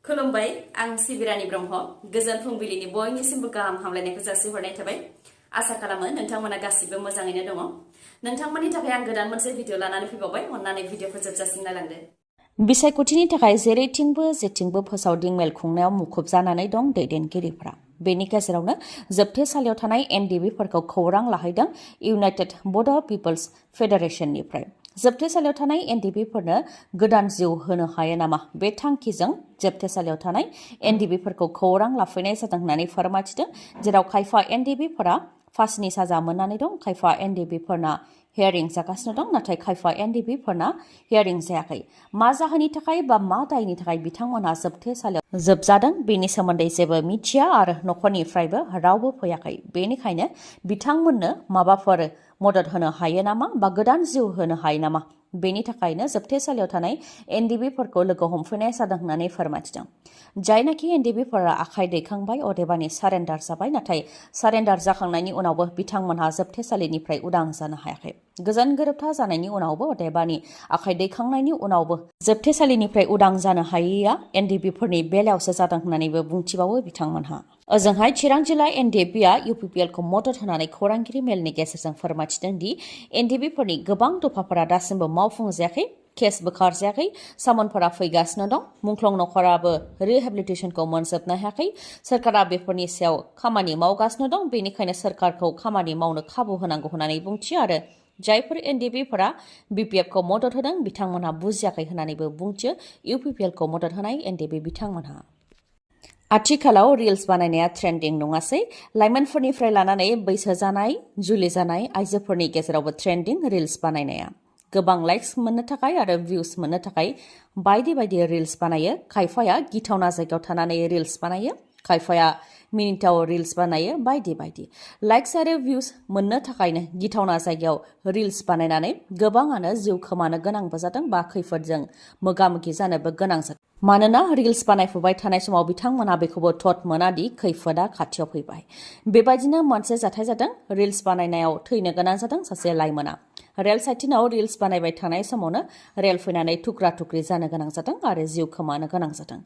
खुलुमबाय आं सिबि रानि ब्रह्म गोजोन फुंबिलिनि बयनिसिमबो गाहाम हामलायनायखौ जासिहरनाय थाबाय आसा खालामो नोंथांमोना गासिबो मोजाङैनो दङ नोंथांमोननि थाखाय आं गोदान मोनसे भिडिअ लानानै फैबावबाय अन्नानै भिडिअखौ जोबजासिम नायलांदो बिसायख'थिनि थाखाय जेरैथिंबो फोसावदिं मेल खुंनायाव मुखुब जानानै दं दैदेनगिरिफोरा बेनि गेजेरावनो जोबथेसालियाव थानाय एनडिएफबिफोरखौ खौरां लाहैदों इउनाइटेड बड' पिपल्स फेडारेशननिफ्राय जोबथेसालियाव थानाय एनडिएफबिफोरनो गोदान जिउ होनो हायो नामा बे थांखिजों जोबथेसालियाव थानाय एनडिएफबिफोरखौ खौरां लाफैनाय जादों होननानै फोरमायथिदों जेराव खायफा एनडिएफबिफोरा फासिनि साजा मोननानै दं खायफा एनडिएफबिफोरना हियारिं जागासिनो दं नाथाय खायफा एनडिएफबिफोरना हियारिं जायाखै मा जाहोननि थाखाय बा मा दायनि थाखाय बिथांमोनहा जोबथेसालियाव जोबजादों बेनि सोमोन्दै जेबो मिथिया आरो नखरनिफ्रायबो रावबो फैयाखै बेनिखायनो बिथांमोननो माबाफोर मदद होनो हायो नामा बा गोदान जिउ होनो हायो नामा बेनि थाखायनो जोबथेसालियाव थानाय एनडिएफबिफोरखौ लोगो हमफैनाय जादों होननानै फोरमायथिदों जायनाखि एनडिएफबिफोरा आखाइ दैखांबाय अदेबानि सारेन्डार जाबाय नाथाय सारेन्डार जाखांनायनि उनावबो बिथांमोनहा जोबथेसालिनिफ्राय उदां जानो हायाखै गोजोन गोरोबथा जानायनि उनावबो अदेबानि आखाइ दैखांनायनि उनावबो जोबथेसालिनिफ्राय उदां जानो हायैया एनडिएफबिफोरनि बेलायावसो जादों होननानैबो बुंथिबावो बिथांमोनहा ओजोंहाय चिरां जिल्ला एनडिएफबिआ UPPLखौ मदद होनानै खौरांगिरि मेलनि गेजेरजों फोरमायथिदों दि एनडिएफबिफोरनि गोबां दफाफोरा दासिमबो मावफुंजायाखै केस बोखारजायाखै सामोनफोरा फैगासिनो दं मुंख्लं नखराबो रिहेबिलिटेसनखौ मोनजोबनो हायाखै सोरखारा बेफोरनि सायाव खामानि मावगासिनो दं बेनिखायनो सोरखारखौ खामानि मावनो खाबु होनांगौ होननानै बुंथियो आरो जायफोर एनडिएफबिफोरा BPFखौ मदद होदों बिथांमोनहा बुजियाखै होननानैबो बुंथियो UPPLखौ मदद होनाय एनडिएफबि बिथांमोनहा आथिखालाव रिल्स बानायनाया ट्रेन्डिं नङासै लाइमोनफोरनिफ्राय लानानै बैसो जानाय जुलि जानाय आइजोफोरनि गेजेरावबो ट्रेन्डिं रिल्स बानायनाया गोबां लाइक्स मोननो थाखाय आरो भिउस मोननो थाखाय बायदि बायदि रिल्स बानायो खायफाया गिथावना जायगायाव थानानै रिल्स बानायो खायफाया मिनिथाव रिल्स बानायो बायदि बायदि लाइक्स आरो भिउस मोननो थाखायनो गिथावना जायगायाव रिल्स बानायनानै गोबाङानो जिउ खोमानो गोनांबो जादों बा खैफोदजों मोगा मोगि जानोबो गोनां जादों मानोना रिल्स बानायफुबाय थानाय समाव बिथांमोनहा बेखौबो थट मोनादि खैफोदा खाथियाव फैबाय बेबायदिनो मोनसे जाथाय जादों रिल्स बानायनायाव थैनो गोनां जादों सासे लाइमोना रेल साइटिनाव रिल्स बानायबाय थानाय समावनो रेल फैनानै थुख्रा थुख्रि जानो गोनां जादों आरो जिउ खोमानो गोनां जादों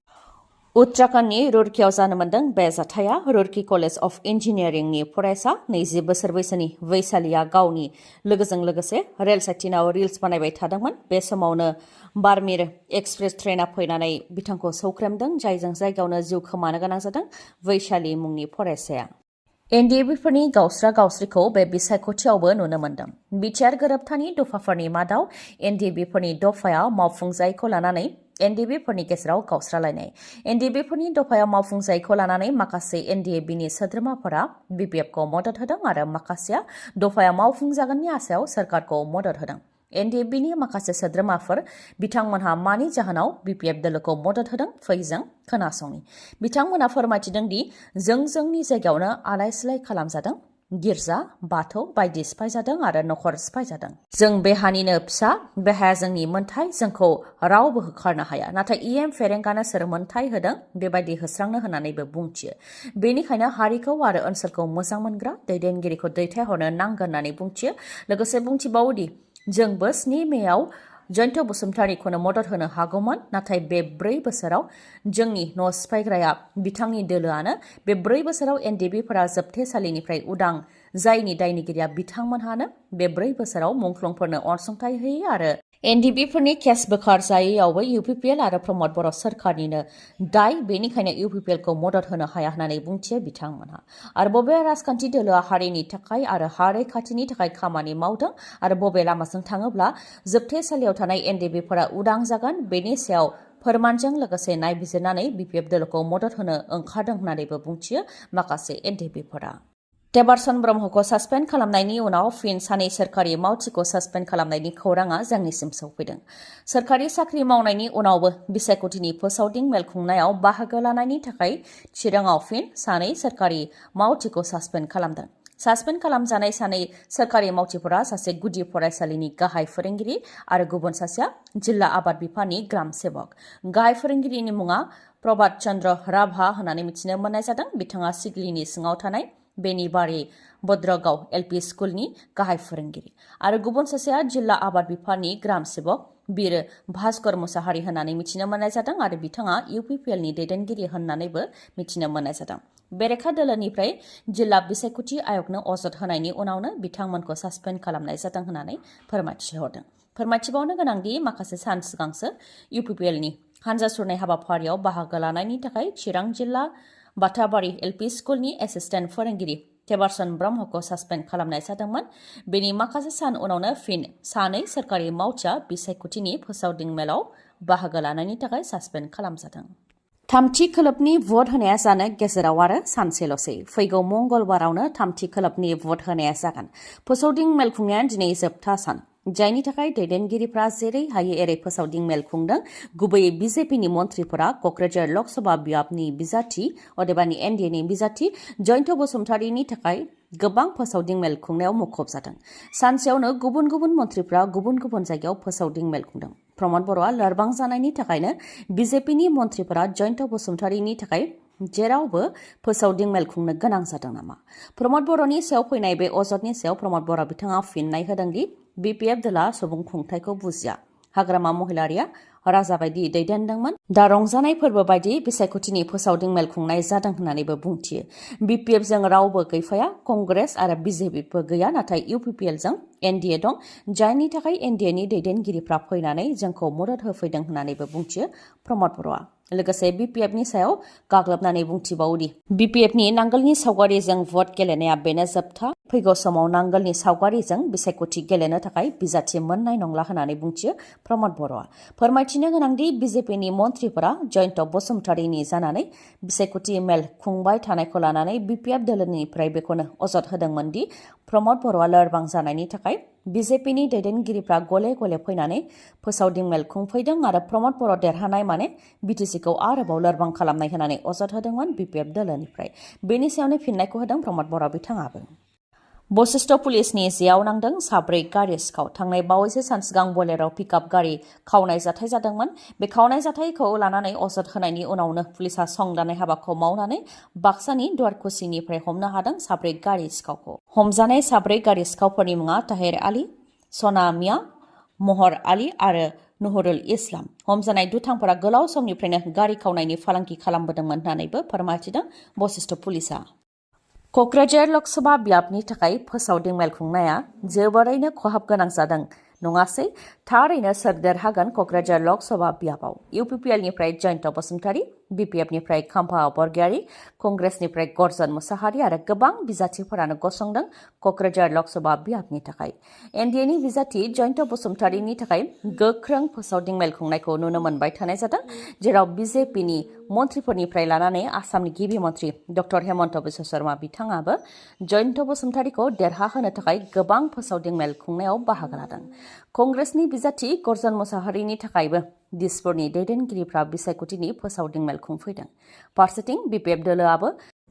उत्तराखन्डनि रुड़कीयाव जानो मोन्दों बे जाथाया रुड़की कलेज अफ इन्जिनियारिंनि फरायसा 20 बोसोर बैसोनि वैशालीया गावनि लोगोजों लोगोसे रेल साइटिनाव रिल्स बानायबाय थादोंमोन बे समावनो बार्मिर एक्सप्रेस ट्रेना फैनानै बिथांखौ सौख्रेमदों जायजों जायगायावनो जिउ खोमानो गोनां जादों वैशाली मुंनि फरायसाया एनडिएफबिफोरनि गावस्रा गावस्रिखौ बे बिसायख'थियावबो नुनो मोन्दों बिटिआर गोरोबथानि दफाफोरनि मादाव एनडिएफबिफोरनि दफायाव मावफुंजायैखौ लानानै एनडिएफबिफोरनि गेजेराव गावस्रालायनाय एनडिएफबिफोरनि दफायाव मावफुंजायैखौ लानानै माखासे एनडिएफबिनि सोद्रोमाफोरा BPFखौ मदद होदों आरो माखासेया दफायाव मावफुंजागोननि आसायाव सोरखारखौ मदद होदों एनडिएफबिनि माखासे सोद्रोमाफोर बिथांमोनहा मानि जाहोनाव BPF दोलोखौ मदद होदों फैजों खोनासङि बिथांमोना फोरमायथिदों दि जोंनि जायगायावनो आलाय सिलाय खालामजादों गिर्जा बाथौ बायदि सिफायजादों आरो नखर सिफायजादों जों बे हानिनो फिसा बे हाया जोंनि मोन्थाय जोंखौ रावबो होखारनो हाया नाथाय EM फेरेंगानो सोर मोन्थाय होदों बेबायदि होस्रांनो होननानैबो बुंथियो बेनिखायनो हारिखौ आरो ओनसोलखौ मोजां मोनग्रा दैदेनगिरिखौ दैथायहरनो नांगोन होननानै बुंथियो लोगोसे बुंथिबावोदि जोंबो 7 मेआव जयन्त बसुमतारीखौनो मदद होनो हागौमोन नाथाय बे 4 बोसोराव जोंनि न' सिफायग्राया बिथांनि दोलोआनो बे 4 बोसोराव एनडिएफबिफोरा जोबथेसालिनिफ्राय उदां जायनि दायनिगिरिया बिथांमोनहानो बे 4 बोसोराव मुंख्लंफोरनो अनसुंथाइ होयो आरो एनडिएफबिफोरनि केस बोखारजायैयावबो UPPL आरो प्रमद बर' सोरखारनिनो दाय बेनिखायनो UPPLखौ मदद होनो हाया होननानै बुंथियो बिथांमोनहा आरो बबे राजखान्थि दोलोआ हारिनि थाखाय आरो हा रैखाथिनि थाखाय खामानि मावदों आरो बबे लामाजों थाङोब्ला जोबथेसालियाव थानाय एनडिएफबिफोरा उदां जागोन बेनि सायाव फोरमानजों लोगोसे नायबिजिरनानै BPF दोलोखौ मदद होनो ओंखारदों होननानैबो बुंथियो माखासे एनडिएफबिफोरा देबारसन ब्रह्मखौ सासपेन्ड खालामनायनि उनाव फिन सानै सोरखारि मावथिखौ सासपेन्ड खालामनायनि खौराङा जोंनिसिम सौफैदों सोरखारि साख्रि मावनायनि उनावबो बिसायख'थिनि फोसावदिं मेल खुंनायाव बाहागो लानायनि थाखाय चिराङाव फिन सानै सोरखारि मावथिखौ सासपेन्ड खालामदों सासपेन्ड खालामजानाय सानै सोरखारि मावथिफोरा सासे गुदि फरायसालिनि गाहाय फोरोंगिरि आरो गुबुन सासेया जिल्ला आबाद बिफाननि ग्राम सेवक गाहाय फोरोंगिरिनि मुङा प्रभात चन्द्र राभा होननानै मिथिनो मोननाय जादों बिथाङा सिगलिनि सिङाव थानाय बेनिबारि भद्रगाव LP स्कुलनि गाहाय फोरोंगिरि आरो गुबुन सासेया जिल्ला आबाद बिफाननि ग्राम सेवक बीर भास्कर मुसाहारि होननानै मिथिनो मोननाय जादों आरो बिथाङा UPPL नि दैदेनगिरि होननानैबो मिथिनो मोननाय जादों। बेरेखा दोलोनिफ्राय जिल्ला बिसायख'थि आयगनो अजद होनायनि उनावनो बिथांमोनखौ सासपेन्ड खालामनाय जादों होननानै फोरमायथि हरदों। फोरमायथिबावनो गोनांदि माखासे सान सिगांसो UPPL नि हानजा सुरनाय हाबाफारियाव बाहागो लानायनि थाखाय चिरां जिल्ला बाथाबारि LP स्कुलनि एसिस्टेन्ट फोरोंगिरि तेबारसन ब्रह्मखौ सासपेन्ड खालामनाय जादोंमोन। बेनि माखासे सान उनावनो फिन सानै सोरखारि मावथिया बिसायख'थिनि फोसावदिं मेलाव बाहागो लानायनि थाखाय सासपेन्ड खालामजादों। थामथि खोलोबनि भट होनाया जानो गेजेराव आरो सानसेल'सै। फैगौ मंगलबारावनो थामथि खोलोबनि भट होनाया जागोन। फोसावदिं मेल खुंनाया दिनै जोबथा सान, जायनि थाखाय दैदेनगिरिफ्रा जेरै हायो एरै फोसावदिं मेल खुंदों। गुबैयै बिजेपिनि मन्थ्रिफोरा क'क्राझार लकसभा बियाबनि बिजाथि अदेबानि NDAनि बिजाथि जयन्त बसुमतारीनि थाखाय गोबां फोसावदिं मेल खुंनायाव मुखुब जादों। सानसेयावनो गुबुन गुबुन मन्थ्रिफ्रा गुबुन गुबुन जायगायाव फोसावदिं मेल खुंदों। प्रमद बर'आ लोरबां जानायनि थाखायनो बिजेपिनि मन्थ्रिफोरा जयन्त बसुमतारीनि थाखाय जेरावबो फोसावदिं मेल खुंनो गोनां जादों नामा? प्रमद बर'नि सायाव फैनाय बे अजदनि सायाव प्रमद बर' बिथाङा फिननाय होदोंदि BPF दोला सुबुं खुंथायखौ बुजिया। हाग्रामा महिलारिया राजा बायदि दैदेनदोंमोन। दा रंजानाय फोरबो बायदि बिसायख'थिनि फोसावदिं मेल खुंनाय जादों होननानैबो बुंथियो। BPF जों रावबो गैफाया, कंग्रेस आरो BJPबो गैया, नाथाय UPPL जों NDA दं, जायनि थाखाय NDAनि दैदेनगिरिफ्रा फैनानै जोंखौ मदद होफैदों होननानैबो बुंथियो प्रमद बर'आ। लोगोसे BPFनि सायाव गाग्लोबनानै बुंथिबावोदि BPFनि नांगोलनि सावगारिजों भट गेलेनाया बेनो जोबथा। फैगौ समाव नांगोलनि सावगारिजों बिसायख'थि गेलेनो थाखाय बिजाथि मोननाय नंला होननानै बुंथियो प्रमद बर'आ। फोरमायथिनो गोनांदि बिजेपिनि मन्थ्रिफोरा जयन्त बसुमतारीनि जानानै बिसायख'थि मेल खुंबाय थानायखौ लानानै BPF दोलोनिफ्राय बेखौनो अजद होदोंमोन दि प्रमद बर'आ लोरबां जानायनि थाखाय बिजेपिनि दैदेनगिरिफ्रा गले गले फैनानै फोसावदिं मेल खुंफैदों आरो प्रमद बर' देरहानाय माने BTCखौ आरोबाव लोरबां खालामनाय होननानै अजद होदोंमोन BPF दोलोनिफ्राय। बेनि सायावनो फिननायखौ होदों प्रमद बर' बिथाङाबो। बशिष्ठ पुलिसनि जेयाव नांदों 4 गारि सिखाव। थांनाय बावैसो सान सिगां बलेर' पिकआप गारि खावनाय जाथाय जादोंमोन। बे खावनाय जाथायखौ लानानै अजद होनायनि उनावनो पुलिसा संदाननाय हाबाखौ मावनानै बाक्सानि दुवारकुसिनिफ्राय हमनो हादों 4 गारि सिखावखौ। हमजानाय 4 गारि सिखावफोरनि मुङा ताहेर आली, सना मिया, महर आली आरो नुहुरुल इस्लाम। हमजानाय दुथांफोरा गोलाव समनिफ्रायनो गारि खावनायनि फालांगि खालामबोदोंमोन होननानैबो फोरमायथिदों बशिष्ठ पुलिसा। क'क्राझार लकसभा बियाबनि थाखाय फोसावदिं मेल खुंनाया जोबोरैनो खहाब गोनां जादों नङासै? थारैनो सोर देरहागोन क'क्राझार लकसभा बियाबाव? UPPLनिफ्राय जयन्त बसुमतारी, BPFनिफ्राय खाम्फा बरगयारी, कंग्रेसनिफ्राय गर्जन मुसाहारि आरो गोबां बिजाथिफोरानो गसंदों क'क्राझार लकसभा बियाबनि थाखाय। NDAनि बिजाथि जयन्त बसुमतारीनि थाखाय गोख्रों फोसावदिं मेल खुंनायखौ नुनो मोनबाय थानाय जादों, जेराव बिजेपिनि मन्थ्रिफोरनिफ्राय लानानै आसामनि गिबि मन्थ्रि डक्टर हेमन्त बिश्व शर्मा बिथाङाबो जयन्त बसुमतारीखौ देरहाहोनो थाखाय गोबां फोसावदिं मेल खुंनायाव बाहागो लादों। कंग्रेसनि बिजाथि गर्जन मुसाहारिनि थाखायबो दिसपुरनि दैदेनगिरिफ्रा बिसायख'थिनि फोसावदिं मेल खुंफैदों। फारसेथिं BPF दोलोआबो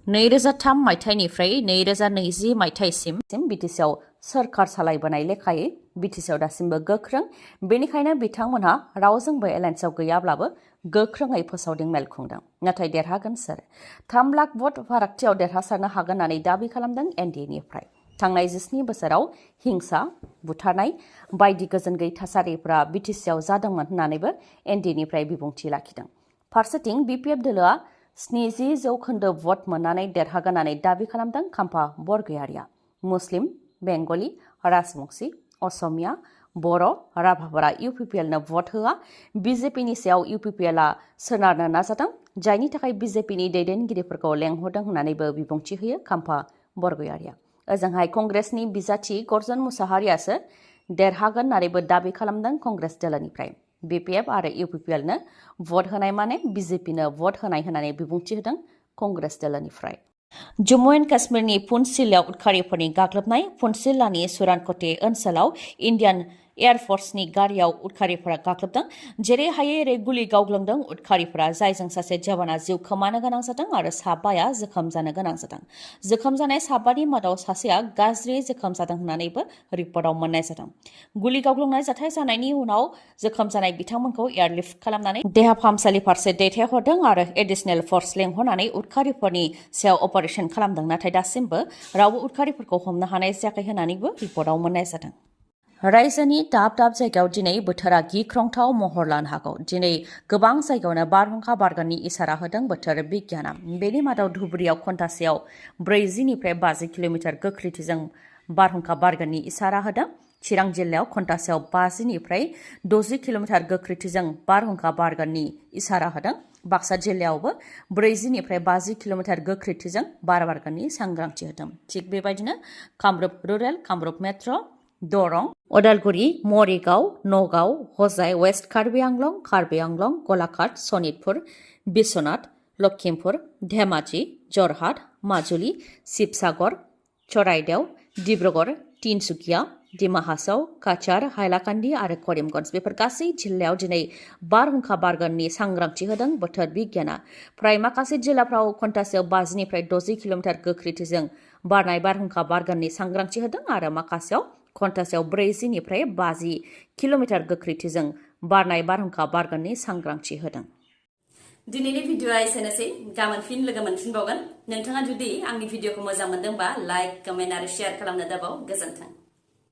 2003 मायथाइनिफ्राय 2020 मायथाइसिम BTCआव सोरखार सालायबोनाय लेखायै BTCआव दासिमबो गोख्रों। बेनिखायनो बिथांमोनहा रावजोंबो एलायन्सआव गैयाब्लाबो गोख्रोङै फोसावदिं मेल खुंदों। नाथाय देरहागोन सोर? 3 लाख भट फारागथियाव देरहासारनो हागोन होननानै दाबि खालामदों NDAनिफ्राय। थांनाय 17 बोसोराव हिंसा, बुथारनाय बायदि गोजोन गैयै थासारिफोरा BTCआव जादोंमोन होननानैबो NDAनिफ्राय बिबुंथि लाखिदों। फारसेथिं BPF दोलोआ 70% भट मोननानै देरहागोन होननानै दाबि खालामदों खाम्फा बरगयारीया। मुस्लिम, बेंगलि, राजबंशी, असमिया, बर', राभाफोरा UPPLनो भट होआ। BJPनि सायाव UPPLआ सोनारनो नाजादों, जायनि थाखाय BJPनि दैदेनगिरिफोरखौ लेंहरदों होननानैबो बिबुंथि होयो खाम्फा बरगयारीया। ओजोंहाय कंग्रेसनि बिजाथि गर्जन मुसाहारियासो देरहागोन होननानैबो दाबि खालामदों कंग्रेस दोलोनिफ्राय। BPF आरो UPPLनो भट होनाय माने BJPनो भट होनाय होननानै बिबुंथि होदों कंग्रेस दोलोनिफ्राय। जम्मु एन्ड काश्मीरनि पुन्छ जिल्लायाव उदखारिफोरनि गाग्लोबनाय। पुन्छ जिल्लानि सुरानक'टे ओनसोलाव इन्डियान एयारफर्सनि गारियाव उदखारिफोरा गाग्लोबदों। जेरै हायो एरै गुलि गावग्लोंदों उदखारिफोरा, जायजों सासे जवाना जिउ खोमानो गोनां जादों आरो साबाया जोखोम जानो गोनां जादों। जोखोम जानाय साबानि मादाव सासेया गाज्रि जोखोम जादों होननानैबो रिपर्टआव मोननाय जादों। गुलि गावग्लोंनाय जाथाय जानायनि उनाव जोखोम जानाय बिथांमोनखौ एयारलिफ्ट खालामनानै देहा फाहामसालि फारसे दैथायहरदों आरो एडिशनेल फर्स लेंहरनानै उदखारिफोरनि सायाव अपारेशन खालामदों। नाथाय दासिमबो रावबो उदखारिफोरखौ हमनो हानाय जायाखै होननानैबो रिपर्टआव मोननाय जादों। रायजोनि दाब दाब जायगायाव दिनै बोथोरा गिख्रंथाव महर लानो हागौ। दिनै गोबां जायगायावनो बारहुंखा बारगोननि इसारा होदों बोथोर बिगियाना। बेनि मादाव धुबुरीयाव घन्टासेयाव 40 निफ्राय 50 किल'मिटार गोख्रैथिजों बारहुंखा बारगोननि इसारा होदों। चिरां जिल्लायाव घन्टासेयाव 50 निफ्राय 60 किल'मिटार गोख्रैथिजों बारहुंखा बारगोननि इसारा होदों। बाक्सा जिल्लायावबो 40 निफ्राय 50 किल'मिटार गोख्रैथिजों बार बारगोननि सांग्रांथि होदों। थिग बेबायदिनो Kamrup rural, Kamrup metro', Darrang, Udalguri, Morigaon, Nagaon, Hojai, west Karbi Anglong, Golaghat, Sonitpur, Biswanath, Lakhimpur, Dhemaji, Jorhat, Majuli, Sivasagar, Charaideo, Dibrugarh, Tinsukia, Dima Hasao, Cachar, Hailakandi आरो करिमगन्ज बेफोर गासै जिल्लायाव दिनै बारहुंखा बारगोननि सांग्रांथि होदों बोथोर बिगियाना। फ्राय माखासे जिल्लाफ्राव घन्टासेयाव 50 निफ्राय 60 किल'मिटार गोख्रैथिजों बारनाय बारहुंखा बारगोननि सांग्रांथि होदों आरो माखासेयाव घन्टासेयाव 40 निफ्राय 50 किल'मिटार गोख्रैथिजों बारनाय बारहुंखा बारगोननि सांग्रांथि होदों। दिनैनि भिडिअआ एसेनोसै। गाबोन फिन लोगो मोनफिनबावगोन। नोंथाङा जुदि आंनि भिडिअखौ मोजां मोनदोंबा लाइक, कमेन्ट आरो शेयार खालामनो दाबाव। गोजोन्थों।